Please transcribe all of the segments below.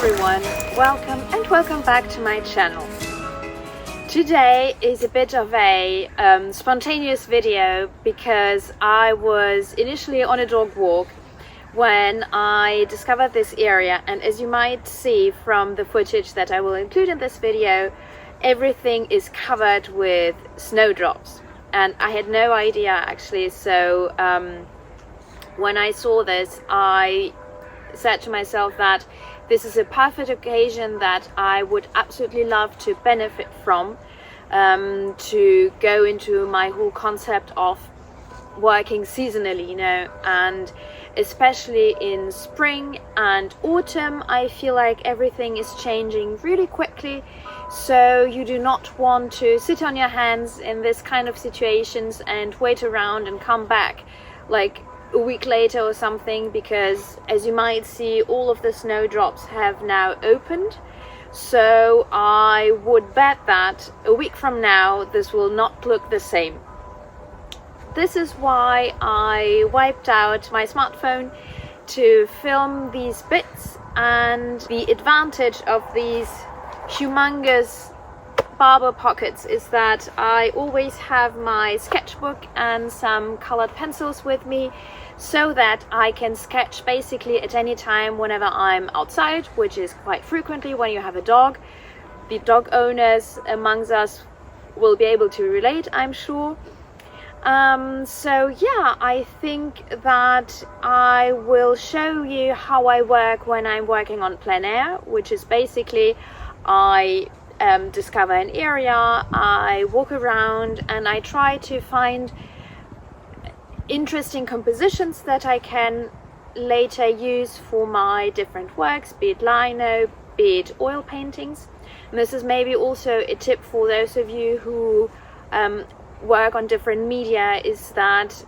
everyone, welcome back to my channel. Today is a bit of a spontaneous video because I was initially on a dog walk when I discovered this area, and as you might see from the footage that I will include in this video, everything is covered with snowdrops, and I had no idea actually. So when I saw this, I said to myself that this is a perfect occasion that I would absolutely love to benefit from, to go into my whole concept of working seasonally, and especially in spring and autumn I feel like everything is changing really quickly, so you do not want to sit on your hands in this kind of situations and wait around and come back like a week later or something, because as you might see, all of the snowdrops have now opened. So I would bet that a week from now this will not look the same. This is why I wiped out my smartphone to film these bits, and the advantage of these humongous barber pockets is that I always have my sketchbook and some colored pencils with me, so that I can sketch basically at any time whenever I'm outside, which is quite frequently when you have a dog. The dog owners amongst us will be able to relate, I'm sure. So yeah, I think that I will show you how I work when I'm working on plein air, which is basically I discover an area, I walk around, and I try to find interesting compositions that I can later use for my different works, be it lino, be it oil paintings. And this is maybe also a tip for those of you who work on different media, is that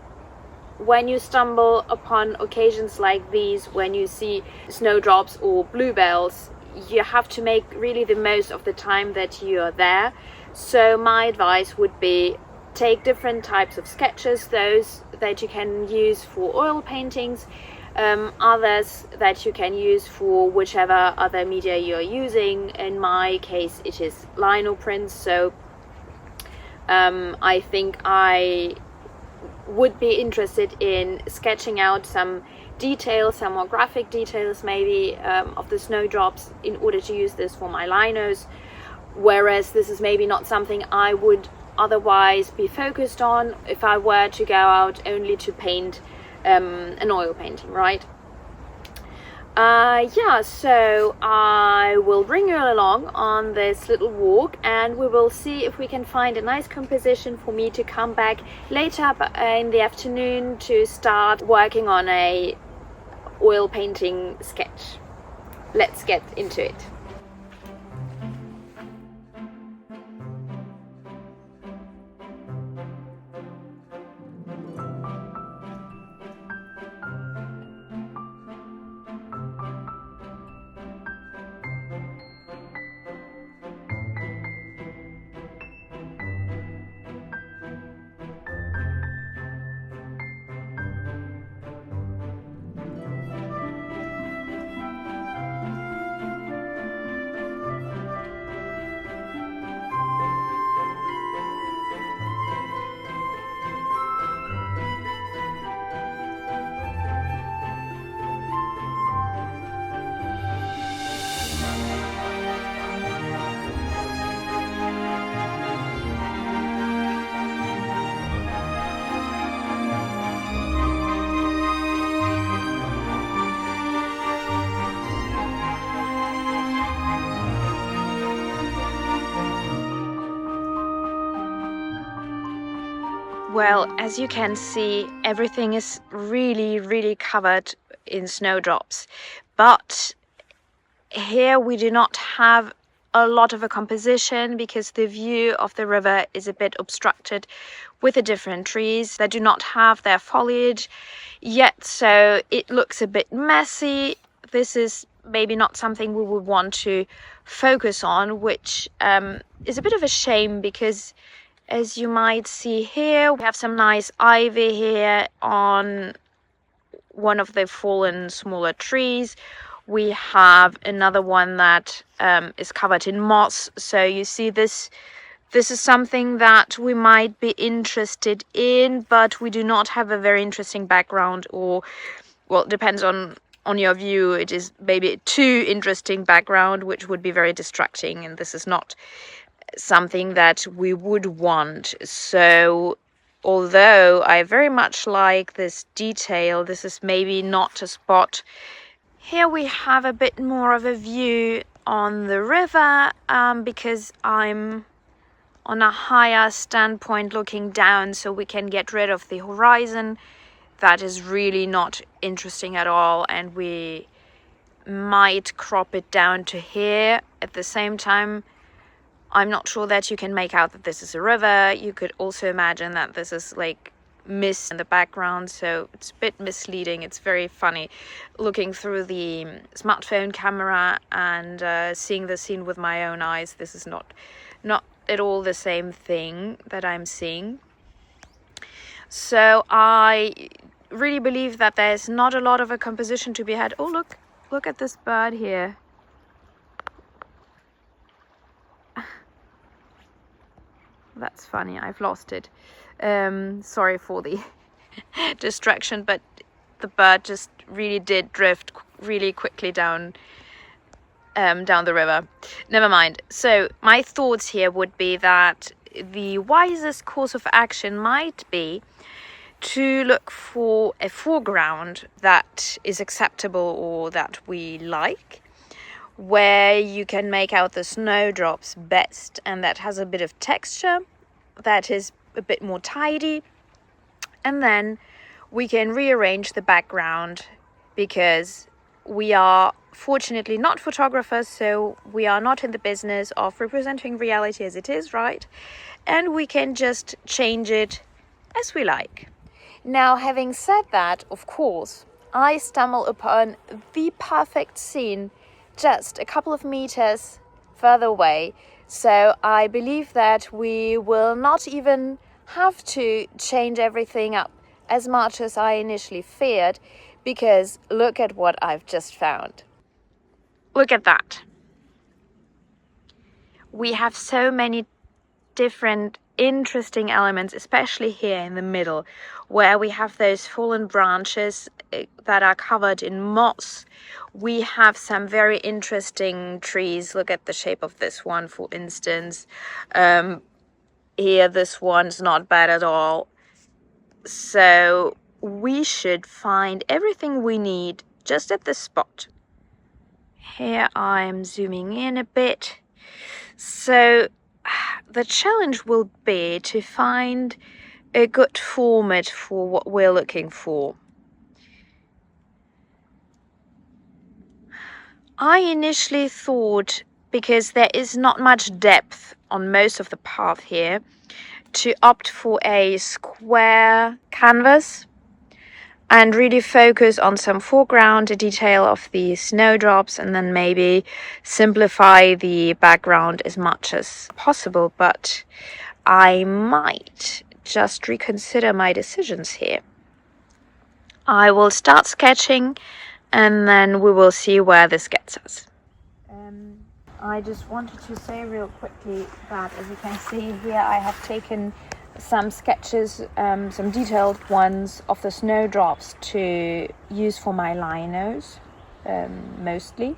when you stumble upon occasions like these, when you see snowdrops or bluebells, you have to make really the most of the time that you are there. So my advice would be, take different types of sketches, those that you can use for oil paintings, others that you can use for whichever other media you're using. In my case it is lino prints, so I think I would be interested in sketching out some details, some more graphic details maybe, of the snowdrops in order to use this for my linos, whereas this is maybe not something I would otherwise be focused on if I were to go out only to paint an oil painting, right? Yeah, so I will bring you along on this little walk, and we will see if we can find a nice composition for me to come back later in the afternoon to start working on a oil painting sketch. Let's get into it. Well, as you can see, everything is really covered in snowdrops, but here we do not have a lot of a composition because the view of the river is a bit obstructed with the different trees that do not have their foliage yet, so it looks a bit messy. This is maybe not something we would want to focus on, which is a bit of a shame, because as you might see here, we have some nice ivy here on one of the fallen smaller trees. We have another one that is covered in moss. So you see this is something that we might be interested in, but we do not have a very interesting background, or, well, it depends on your view. It is maybe a too interesting background, which would be very distracting, and this is not something that we would want. So although I very much like this detail, this is maybe not a spot. Here we have a bit more of a view on the river, because I'm on a higher standpoint looking down, so we can get rid of the horizon. That is really not interesting at all, and we might crop it down to here. At the same time, I'm not sure that you can make out that this is a river. You could also imagine that this is like mist in the background, so it's a bit misleading. It's very funny looking through the smartphone camera and seeing the scene with my own eyes. This is not at all the same thing that I'm seeing. So I really believe that there's not a lot of a composition to be had. Oh, look at this bird here. That's funny, I've lost it. Sorry for the distraction, but the bird just really did drift really quickly down the river. Never mind. So my thoughts here would be that the wisest course of action might be to look for a foreground that is acceptable or that we like, where you can make out the snowdrops best, and that has a bit of texture, that is a bit more tidy, and then we can rearrange the background, because we are fortunately not photographers, so we are not in the business of representing reality as it is, right? And we can just change it as we like. Now, having said that, of course, I stumble upon the perfect scene just a couple of meters further away, so I believe that we will not even have to change everything up as much as I initially feared, because look at what I've just found. Look at that. We have so many different interesting elements, especially here in the middle, where we have those fallen branches that are covered in moss. We have some very interesting trees. Look at the shape of this one, for instance. Here, this one's not bad at all. So we should find everything we need just at this spot. Here I'm zooming in a bit. So the challenge will be to find a good format for what we're looking for. I initially thought, because there is not much depth on most of the path here, to opt for a square canvas and really focus on some foreground detail of the snowdrops, and then maybe simplify the background as much as possible. But I might just reconsider my decisions here. I will start sketching, and then we will see where this gets us. I just wanted to say real quickly that, as you can see here, I have taken some sketches, some detailed ones of the snowdrops to use for my linos, mostly.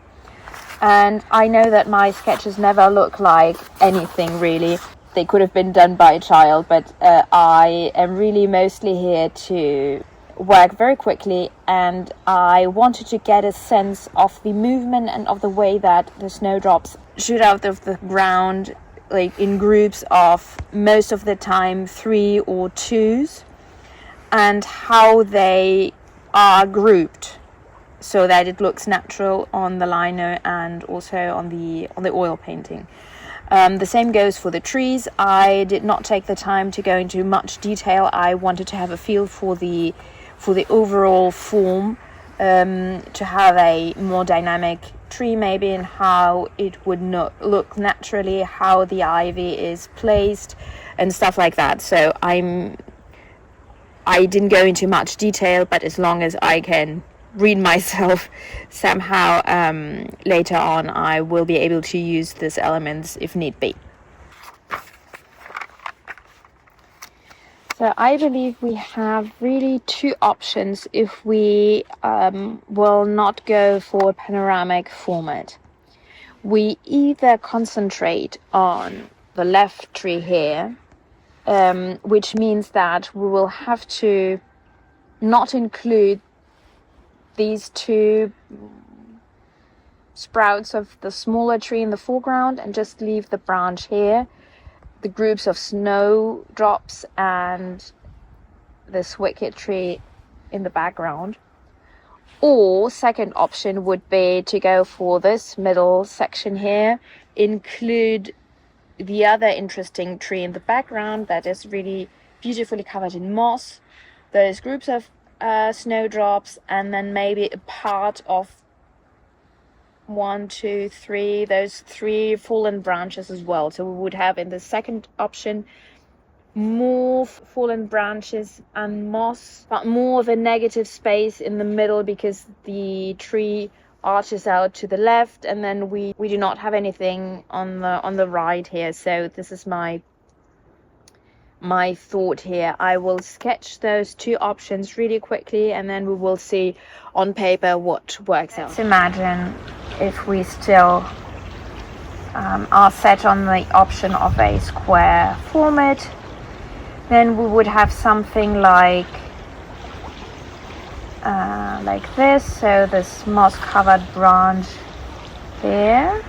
And I know that my sketches never look like anything really. They could have been done by a child, but I am really mostly here to work very quickly, and I wanted to get a sense of the movement and of the way that the snowdrops shoot out of the ground, like in groups of, most of the time, 3 or 2s, and how they are grouped so that it looks natural on the lino and also on the oil painting. The same goes for the trees. I did not take the time to go into much detail. I wanted to have a feel for the overall form, to have a more dynamic tree maybe, and how it would look naturally, how the ivy is placed and stuff like that. So I didn't go into much detail, but as long as I can read myself somehow. Later on I will be able to use these elements if need be. So I believe we have really two options if we will not go for a panoramic format. We either concentrate on the left tree here, which means that we will have to not include these two sprouts of the smaller tree in the foreground and just leave the branch here, the groups of snowdrops and this wicked tree in the background. Or second option would be to go for this middle section here, include the other interesting tree in the background that is really beautifully covered in moss, those groups of snowdrops, and then maybe a part of 1, 2, 3, those 3 fallen branches as well. So we would have in the second option more fallen branches and moss, but more of a negative space in the middle because the tree arches out to the left, and then we do not have anything on the right here. So this is my thought here. I will sketch those two options really quickly, and then we will see on paper what works out. Let's imagine if we still are set on the option of a square format, then we would have something like this. So this moss covered branch here,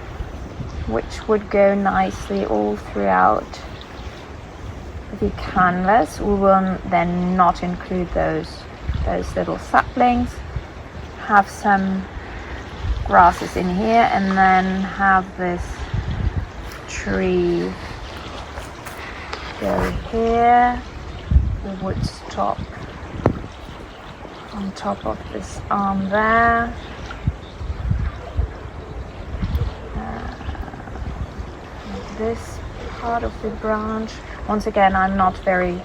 which would go nicely all throughout the canvas. We will then not include those little saplings, have some grasses in here, and then have this tree go here. We would stop on top of this arm there. This part of the branch. Once again, I'm not very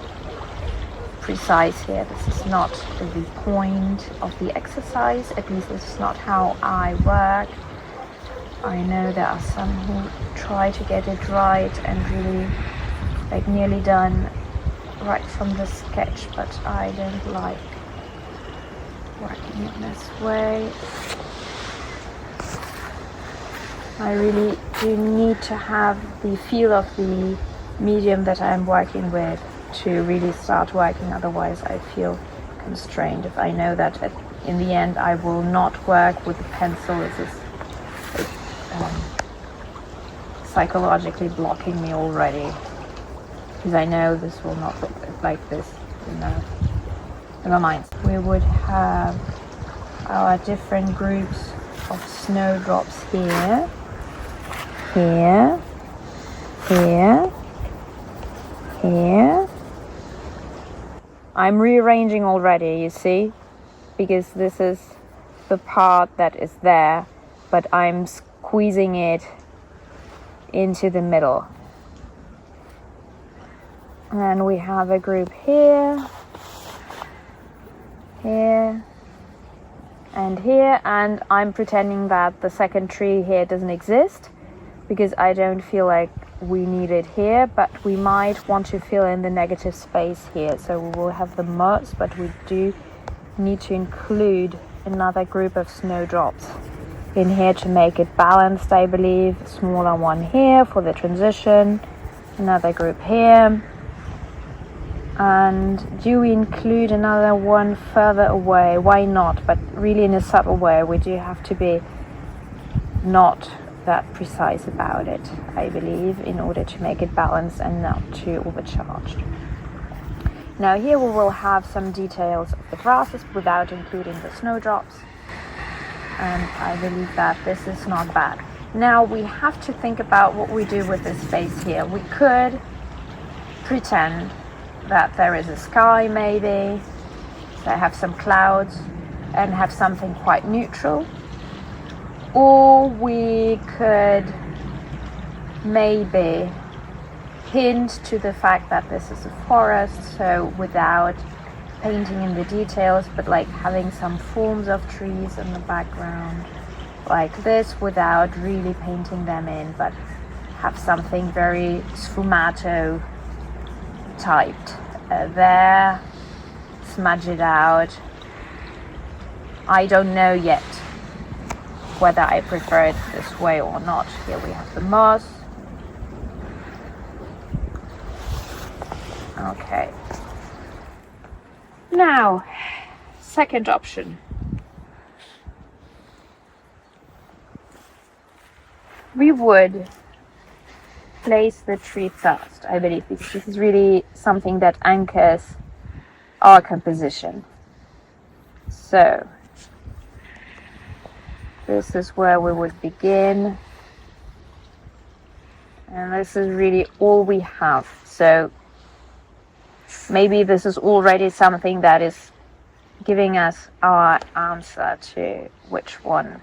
precise here. This is not the point of the exercise. At least this is not how I work. I know there are some who try to get it right and really nearly done right from the sketch, but I don't like working in this way. I really do need to have the feel of the medium that I'm working with to really start working. Otherwise I feel constrained. If I know that in the end I will not work with the pencil, this is psychologically blocking me already, because I know this will not look like this. Never mind. We would have our different groups of snowdrops here, here, here, here. I'm rearranging already, you see, because this is the part that is there, but I'm squeezing it into the middle. And we have a group here, here, and here, and I'm pretending that the second tree here doesn't exist because I don't feel like we need it here, but we might want to fill in the negative space here. So we will have the moss, but we do need to include another group of snowdrops in here to make it balanced, I believe. A smaller one here for the transition, another group here. And do we include another one further away? Why not? But really in a subtle way. We do have to be not that precise about it, I believe, in order to make it balanced and not too overcharged. Now here we will have some details of the grasses without including the snowdrops, and I believe that this is not bad. Now we have to think about what we do with this space here. We could pretend that there is a sky, maybe, so have some clouds and have something quite neutral. Or we could maybe hint to the fact that this is a forest, so without painting in the details, but like having some forms of trees in the background like this without really painting them in, but have something very sfumato typed there, smudge it out. I don't know yet whether I prefer it this way or not. Here we have the moss. Okay. Now, second option. We would place the tree first, I believe, because this is really something that anchors our composition. So, this is where we would begin. And this is really all we have. So, maybe this is already something that is giving us our answer to which one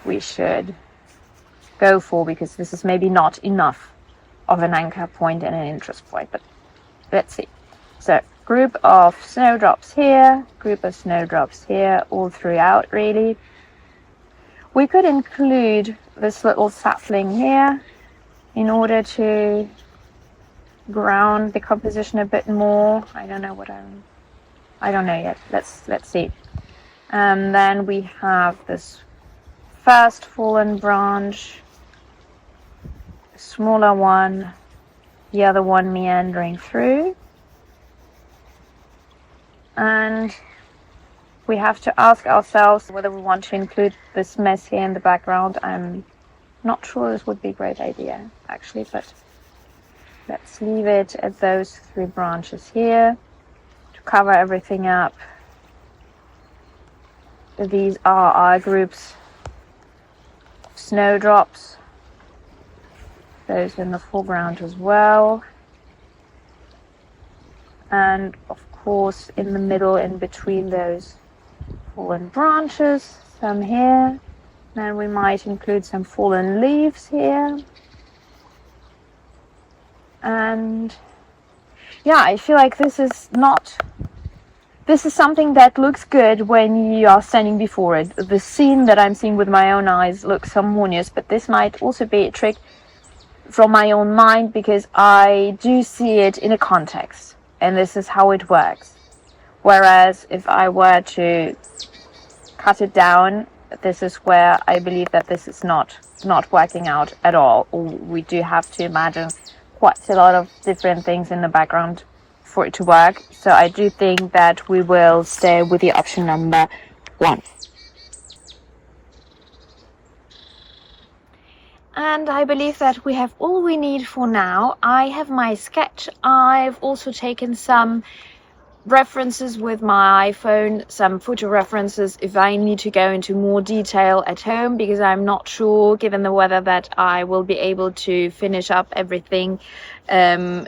we should go for, because this is maybe not enough of an anchor point and an interest point, but let's see. So, group of snowdrops here, group of snowdrops here, all throughout really. We could include this little sapling here in order to ground the composition a bit more. I don't know yet. Let's see. And then we have this first fallen branch, a smaller one, the other one meandering through. And we have to ask ourselves whether we want to include this mess here in the background. I'm not sure this would be a great idea, actually, but let's leave it at those 3 branches here to cover everything up. These are our groups of snowdrops. Those in the foreground as well. And of course, in the middle, in between those fallen branches, some here. Then we might include some fallen leaves here. And yeah, I feel like this is something that looks good when you are standing before it. The scene that I'm seeing with my own eyes looks harmonious, but this might also be a trick from my own mind, because I do see it in a context, and this is how it works. Whereas if I were to cut it down, this is where I believe that this is not working out at all. We do have to imagine quite a lot of different things in the background for it to work. So I do think that we will stay with the option number 1. And I believe that we have all we need for now. I have my sketch. I've also taken some references with my iPhone, some photo references if I need to go into more detail at home, because I'm not sure, given the weather, that I will be able to finish up everything in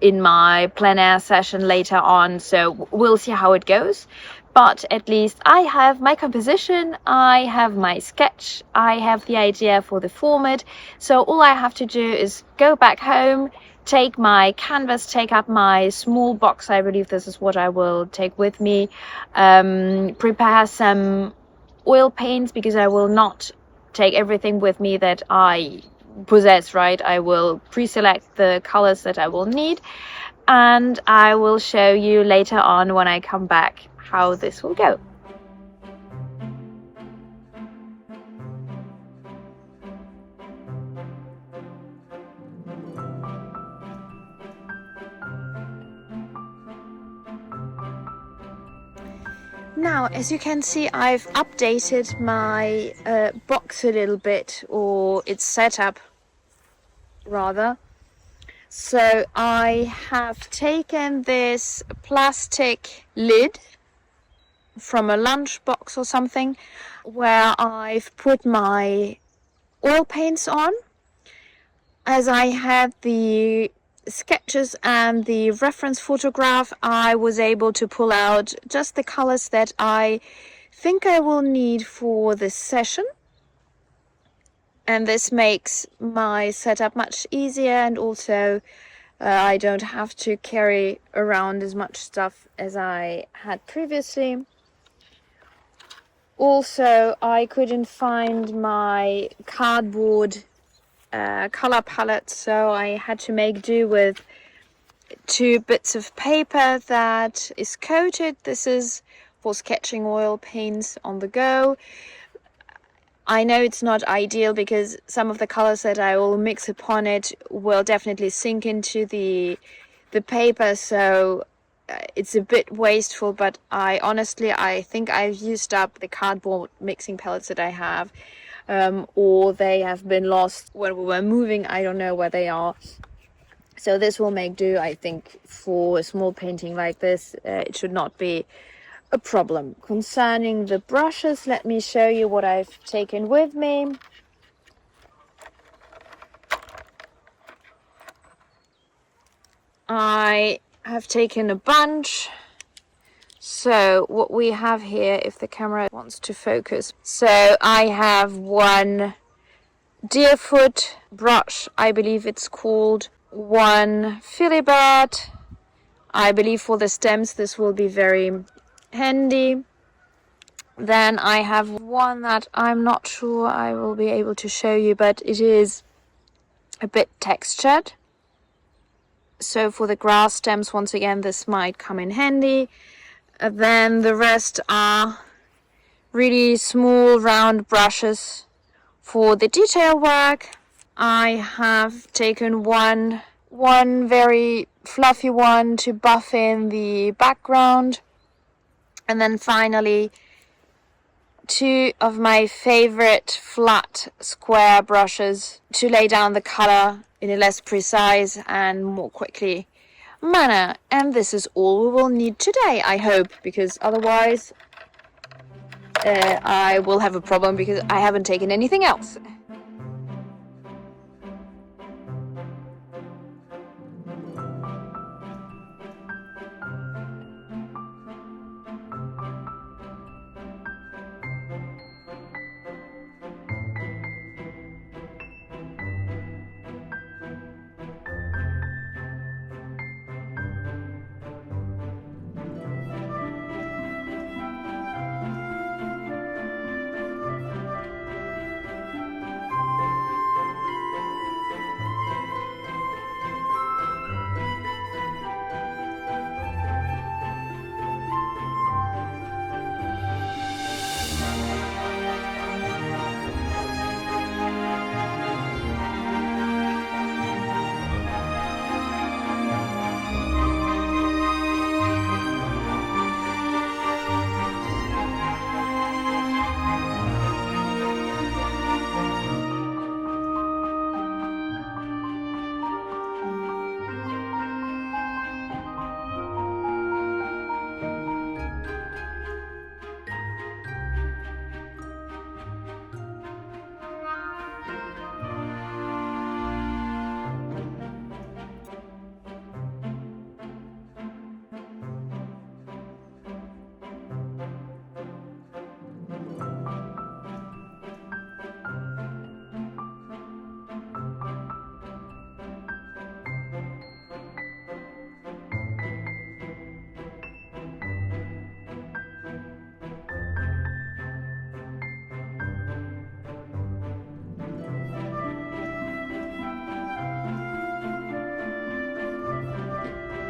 my plein air session later on. So we'll see how it goes. But at least I have my composition, I have my sketch, I have the idea for the format. So all I have to do is go back home, take my canvas, take up my small box. I believe this is what I will take with me. Prepare some oil paints, because I will not take everything with me that I possess, right? I will pre-select the colors that I will need, and I will show you later on when I come back how this will go. Now, as you can see, I've updated my box a little bit, or its setup rather. So I have taken this plastic lid from a lunchbox or something, where I've put my oil paints on. As I had the sketches and the reference photograph, I was able to pull out just the colors that I think I will need for this session. And this makes my setup much easier, and also I don't have to carry around as much stuff as I had previously. Also, I couldn't find my cardboard color palette, so I had to make do with 2 bits of paper that is coated. This is for sketching oil paints on the go. I know it's not ideal because some of the colors that I will mix upon it will definitely sink into the paper, so it's a bit wasteful, but I think I've used up the cardboard mixing pellets that I have, or they have been lost when we were moving. I don't know where they are. So this will make do, I think, for a small painting like this. It should not be a problem. Concerning the brushes, let me show you what I've taken with me. I have taken a bunch. So what we have here, if the camera wants to focus. So I have one deerfoot brush, I believe it's called, one filibert. I believe for the stems this will be very handy. Then I have one that I'm not sure I will be able to show you, but it is a bit textured. So for the grass stems, once again, this might come in handy. Then the rest are really small round brushes for the detail work. I have taken one very fluffy one to buff in the background, and then finally 2 of my favorite flat square brushes to lay down the color in a less precise and more quickly manner. And this is all we will need today, I hope, because otherwise I will have a problem because I haven't taken anything else.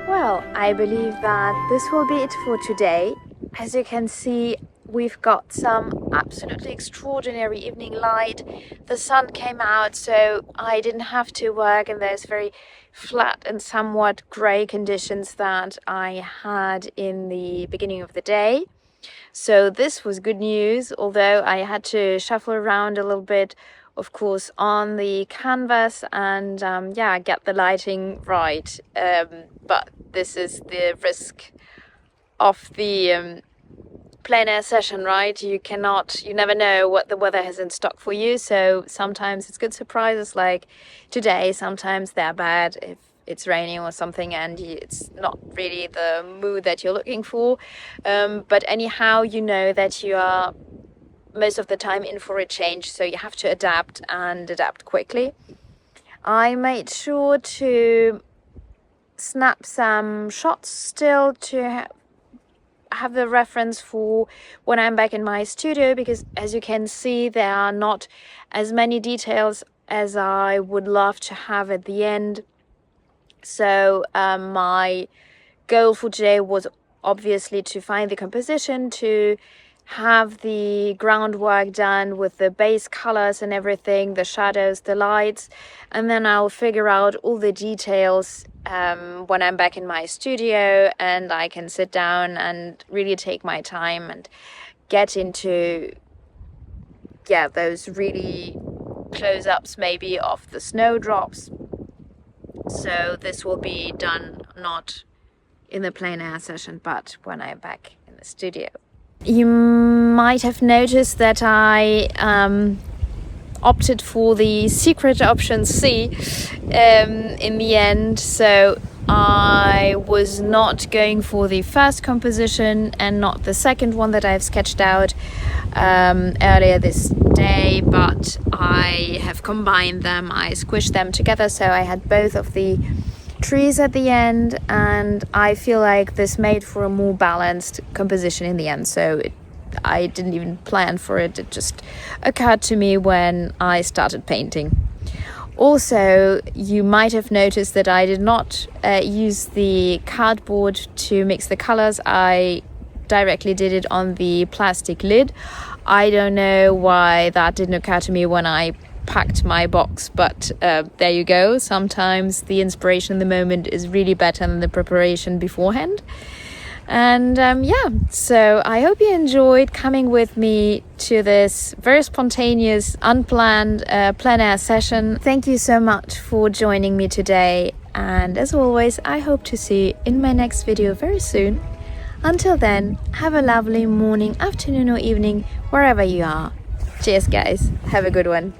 Well, I believe that this will be it for today. As you can see, we've got some absolutely extraordinary evening light. The sun came out, so I didn't have to work in those very flat and somewhat grey conditions that I had in the beginning of the day. So this was good news, although I had to shuffle around a little bit, of course, on the canvas and get the lighting right. But this is the risk of the plein air session, right? You never know what the weather has in stock for you. So sometimes it's good surprises like today. Sometimes they're bad if it's raining or something and it's not really the mood that you're looking for. But anyhow, you know that you are most of the time in for a change, so you have to adapt and adapt quickly. I made sure to snap some shots still to have the reference for when I'm back in my studio, because as you can see, there are not as many details as I would love to have at the end. So my goal for today was obviously to find the composition, to have the groundwork done with the base colors and everything, the shadows, the lights, and then I'll figure out all the details when I'm back in my studio and I can sit down and really take my time and get into those really close-ups maybe of the snowdrops. So this will be done not in the plein air session, but when I'm back in the studio. You might have noticed that I opted for the secret option C in the end. So I was not going for the first composition and not the second one that I've sketched out earlier this day, but I have combined them. I squished them together, so I had both of the trees at the end, and I feel like this made for a more balanced composition in the end. So I didn't even plan for it, it just occurred to me when I started painting. Also, you might have noticed that I did not use the cardboard to mix the colors. I directly did it on the plastic lid. I don't know why that didn't occur to me when I packed my box, but there you go. Sometimes the inspiration in the moment is really better than the preparation beforehand. And so I hope you enjoyed coming with me to this very spontaneous, unplanned plein air session. Thank you so much for joining me today, and as always, I hope to see you in my next video very soon. Until then, have a lovely morning, afternoon or evening, wherever you are. Cheers guys, have a good one.